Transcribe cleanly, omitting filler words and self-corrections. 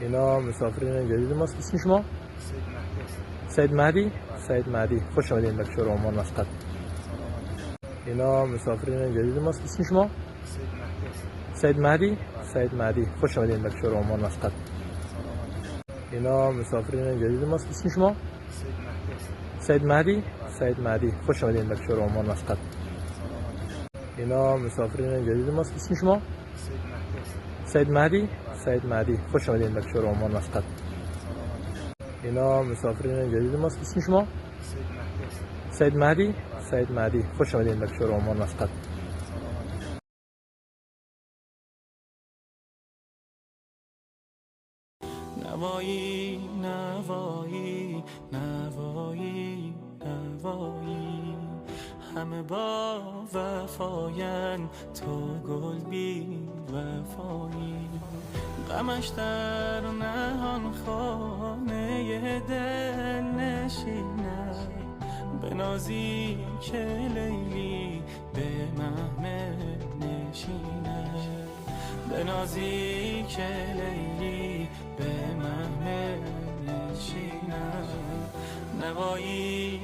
اینا مسافرین جدید ماست. اسم شما؟ سید مهدی. سید مهدی، خوش آمدین به کشور عمان مسقط. اینا مسافرین جدید ماست. اسم شما؟ سید مهدی. سید مهدی، خوش آمدین به کشور عمان مسقط. اینا مسافرین جدید ماست. اسم شما؟ سید مهدی. سید مهدی، خوش آمدین به کشور عمان مسقط. اینا مسافرین جدید ماست. اسم شما؟ سید مهدی. سید مهدی، خوش آمدین به کشور عمان مسقط. اینا مسافرین جدید ماست. اسم شما؟ سید مهدی. سید مهدی، خوش آمدین به کشور عمان مسقط. نوایی نوایی نوایی نوایی، همه با وفاین، تو گل بی وفایی. غمش در نهان خانه دل نشینه، به نازی که لیلی به محمل نشینه، به نازی که لیلی به محمل نشینه. نوایی